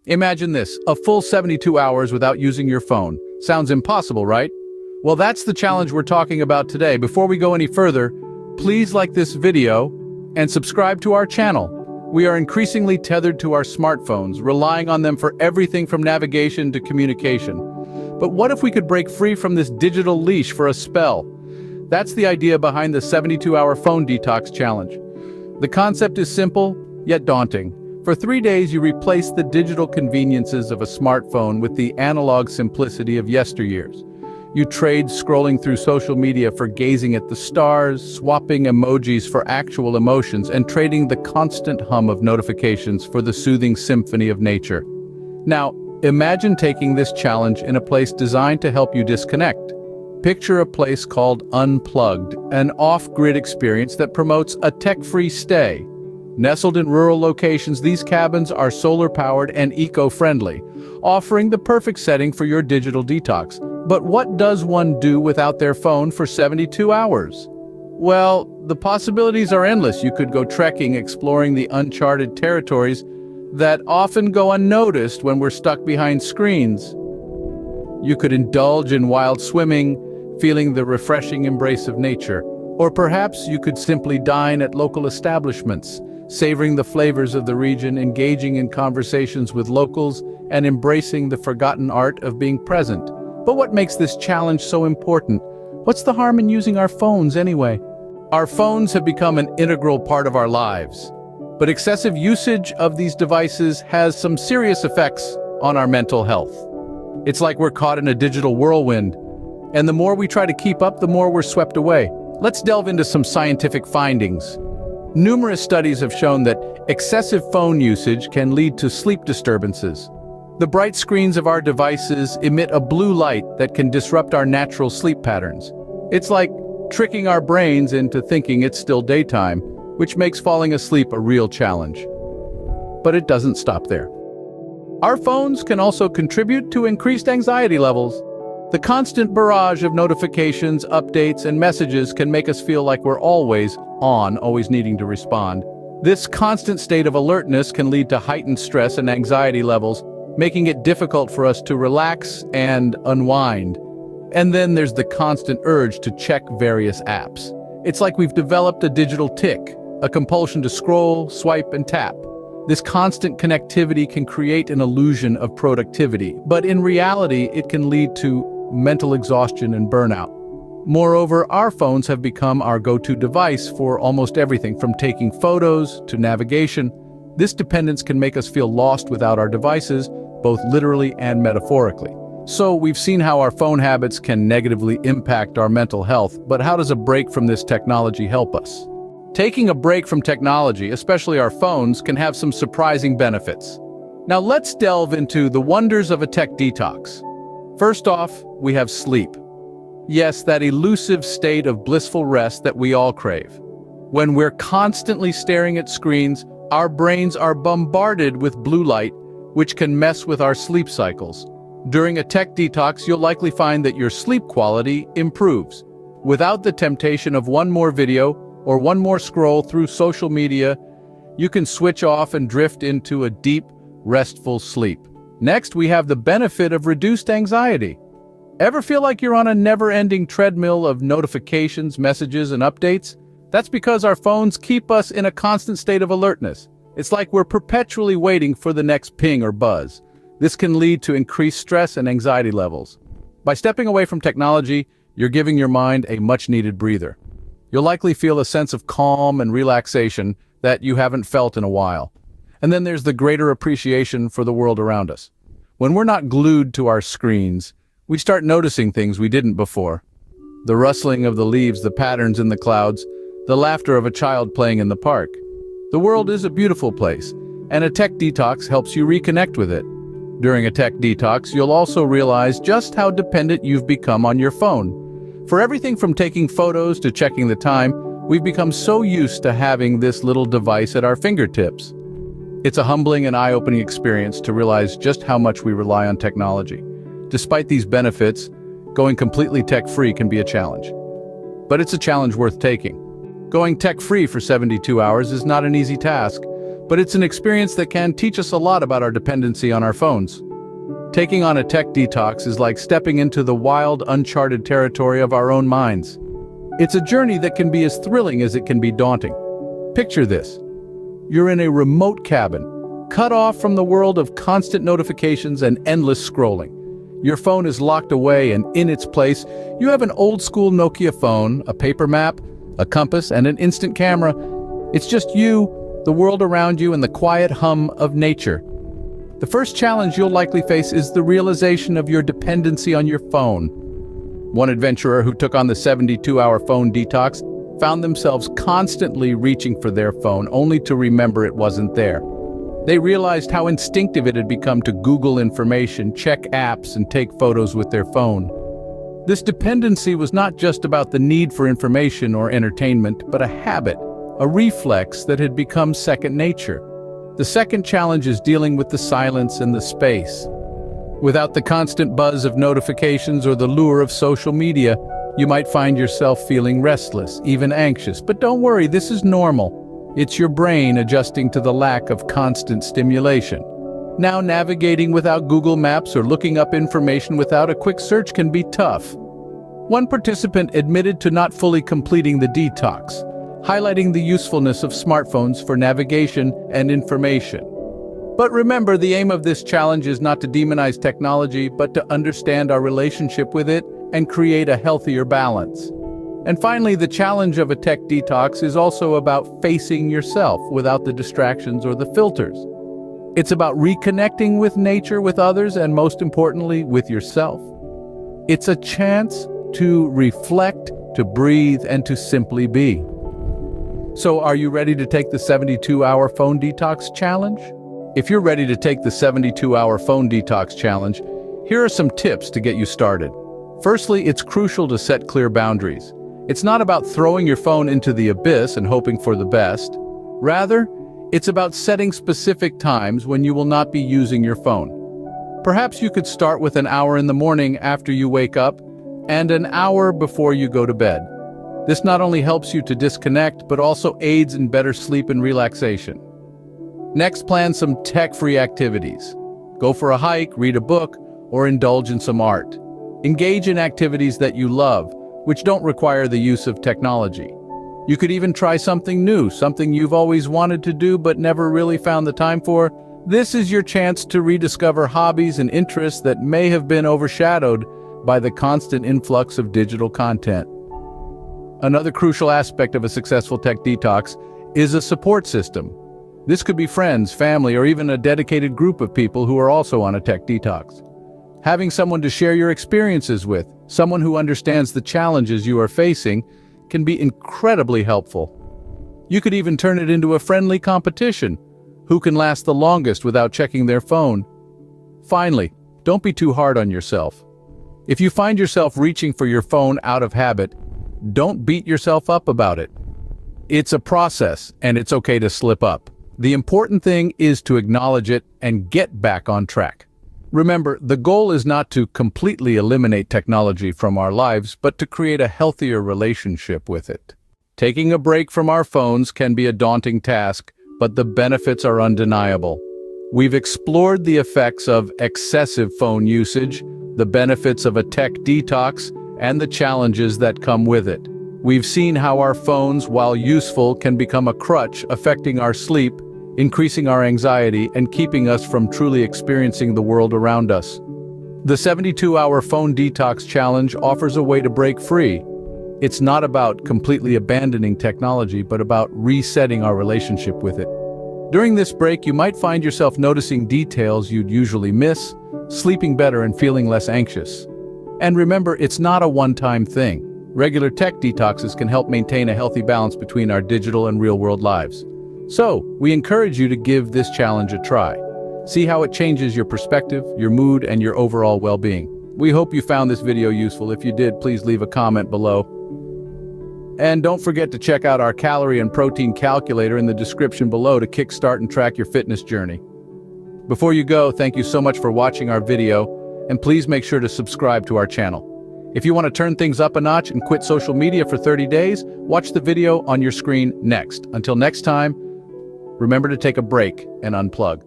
Imagine this, a full 72 hours without using your phone. Sounds impossible, right? Well, that's the challenge we're talking about today. Before we go any further, please like this video and subscribe to our channel. We are increasingly tethered to our smartphones, relying on them for everything from navigation to communication. But what if we could break free from this digital leash for a spell? That's the idea behind the 72-hour phone detox challenge. The concept is simple, yet daunting. For 3 days, you replace the digital conveniences of a smartphone with the analog simplicity of yesteryears. You trade scrolling through social media for gazing at the stars, swapping emojis for actual emotions, and trading the constant hum of notifications for the soothing symphony of nature. Now, imagine taking this challenge in a place designed to help you disconnect. Picture a place called Unplugged, an off-grid experience that promotes a tech-free stay. Nestled in rural locations, these cabins are solar-powered and eco-friendly, offering the perfect setting for your digital detox. But what does one do without their phone for 72 hours? Well, the possibilities are endless. You could go trekking, exploring the uncharted territories that often go unnoticed when we're stuck behind screens. You could indulge in wild swimming, feeling the refreshing embrace of nature. Or perhaps you could simply dine at local establishments, savoring the flavors of the region, engaging in conversations with locals, and embracing the forgotten art of being present. But what makes this challenge so important? What's the harm in using our phones anyway? Our phones have become an integral part of our lives. But excessive usage of these devices has some serious effects on our mental health. It's like we're caught in a digital whirlwind, and the more we try to keep up, the more we're swept away. Let's delve into some scientific findings. Numerous studies have shown that excessive phone usage can lead to sleep disturbances. The bright screens of our devices emit a blue light that can disrupt our natural sleep patterns. It's like tricking our brains into thinking it's still daytime, which makes falling asleep a real challenge. But it doesn't stop there. Our phones can also contribute to increased anxiety levels. The constant barrage of notifications, updates, and messages can make us feel like we're always on, always needing to respond. This constant state of alertness can lead to heightened stress and anxiety levels, making it difficult for us to relax and unwind. And then there's the constant urge to check various apps. It's like we've developed a digital tick, a compulsion to scroll, swipe, and tap. This constant connectivity can create an illusion of productivity, but in reality, it can lead to mental exhaustion and burnout. Moreover, our phones have become our go-to device for almost everything from taking photos to navigation. This dependence can make us feel lost without our devices, both literally and metaphorically. So we've seen how our phone habits can negatively impact our mental health, but how does a break from this technology help us? Taking a break from technology, especially our phones, can have some surprising benefits. Now let's delve into the wonders of a tech detox. First off, we have sleep. Yes, that elusive state of blissful rest that we all crave. When we're constantly staring at screens, our brains are bombarded with blue light, which can mess with our sleep cycles. During a tech detox, you'll likely find that your sleep quality improves. Without the temptation of one more video or one more scroll through social media, you can switch off and drift into a deep, restful sleep. Next, we have the benefit of reduced anxiety. Ever feel like you're on a never-ending treadmill of notifications, messages, and updates? That's because our phones keep us in a constant state of alertness. It's like we're perpetually waiting for the next ping or buzz. This can lead to increased stress and anxiety levels. By stepping away from technology, you're giving your mind a much-needed breather. You'll likely feel a sense of calm and relaxation that you haven't felt in a while. And then there's the greater appreciation for the world around us. When we're not glued to our screens, we start noticing things we didn't before. The rustling of the leaves, the patterns in the clouds, the laughter of a child playing in the park. The world is a beautiful place, and a tech detox helps you reconnect with it. During a tech detox, you'll also realize just how dependent you've become on your phone. For everything from taking photos to checking the time, we've become so used to having this little device at our fingertips. It's a humbling and eye-opening experience to realize just how much we rely on technology. Despite these benefits, going completely tech-free can be a challenge. But it's a challenge worth taking. Going tech-free for 72 hours is not an easy task, but it's an experience that can teach us a lot about our dependency on our phones. Taking on a tech detox is like stepping into the wild, uncharted territory of our own minds. It's a journey that can be as thrilling as it can be daunting. Picture this. You're in a remote cabin, cut off from the world of constant notifications and endless scrolling. Your phone is locked away, and in its place, you have an old-school Nokia phone, a paper map, a compass, and an instant camera. It's just you, the world around you, and the quiet hum of nature. The first challenge you'll likely face is the realization of your dependency on your phone. One adventurer who took on the 72-hour phone detox found themselves constantly reaching for their phone, only to remember it wasn't there. They realized how instinctive it had become to Google information, check apps, and take photos with their phone. This dependency was not just about the need for information or entertainment, but a habit, a reflex that had become second nature. The second challenge is dealing with the silence and the space. Without the constant buzz of notifications or the lure of social media, you might find yourself feeling restless, even anxious. But don't worry, this is normal. It's your brain adjusting to the lack of constant stimulation. Now, navigating without Google Maps or looking up information without a quick search can be tough. One participant admitted to not fully completing the detox, highlighting the usefulness of smartphones for navigation and information. But remember, the aim of this challenge is not to demonize technology, but to understand our relationship with it and create a healthier balance. And finally, the challenge of a tech detox is also about facing yourself without the distractions or the filters. It's about reconnecting with nature, with others, and most importantly, with yourself. It's a chance to reflect, to breathe, and to simply be. So are you ready to take the 72-hour phone detox challenge? If you're ready to take the 72-hour phone detox challenge, here are some tips to get you started. Firstly, it's crucial to set clear boundaries. It's not about throwing your phone into the abyss and hoping for the best. Rather, it's about setting specific times when you will not be using your phone. Perhaps you could start with an hour in the morning after you wake up and an hour before you go to bed. This not only helps you to disconnect, but also aids in better sleep and relaxation. Next, plan some tech-free activities. Go for a hike, read a book, or indulge in some art. Engage in activities that you love, which don't require the use of technology. You could even try something new, something you've always wanted to do but never really found the time for. This is your chance to rediscover hobbies and interests that may have been overshadowed by the constant influx of digital content. Another crucial aspect of a successful tech detox is a support system. This could be friends, family, or even a dedicated group of people who are also on a tech detox. Having someone to share your experiences with, someone who understands the challenges you are facing, can be incredibly helpful. You could even turn it into a friendly competition. Who can last the longest without checking their phone? Finally, don't be too hard on yourself. If you find yourself reaching for your phone out of habit, don't beat yourself up about it. It's a process, and it's okay to slip up. The important thing is to acknowledge it and get back on track. Remember, the goal is not to completely eliminate technology from our lives, but to create a healthier relationship with it. Taking a break from our phones can be a daunting task, but the benefits are undeniable. We've explored the effects of excessive phone usage, the benefits of a tech detox, and the challenges that come with it. We've seen how our phones, while useful, can become a crutch, affecting our sleep, increasing our anxiety, and keeping us from truly experiencing the world around us. The 72-hour phone detox challenge offers a way to break free. It's not about completely abandoning technology, but about resetting our relationship with it. During this break, you might find yourself noticing details you'd usually miss, sleeping better and feeling less anxious. And remember, it's not a one-time thing. Regular tech detoxes can help maintain a healthy balance between our digital and real-world lives. So, we encourage you to give this challenge a try. See how it changes your perspective, your mood, and your overall well-being. We hope you found this video useful. If you did, please leave a comment below. And don't forget to check out our calorie and protein calculator in the description below to kickstart and track your fitness journey. Before you go, thank you so much for watching our video, and please make sure to subscribe to our channel. If you want to turn things up a notch and quit social media for 30 days, watch the video on your screen next. Until next time, remember to take a break and unplug.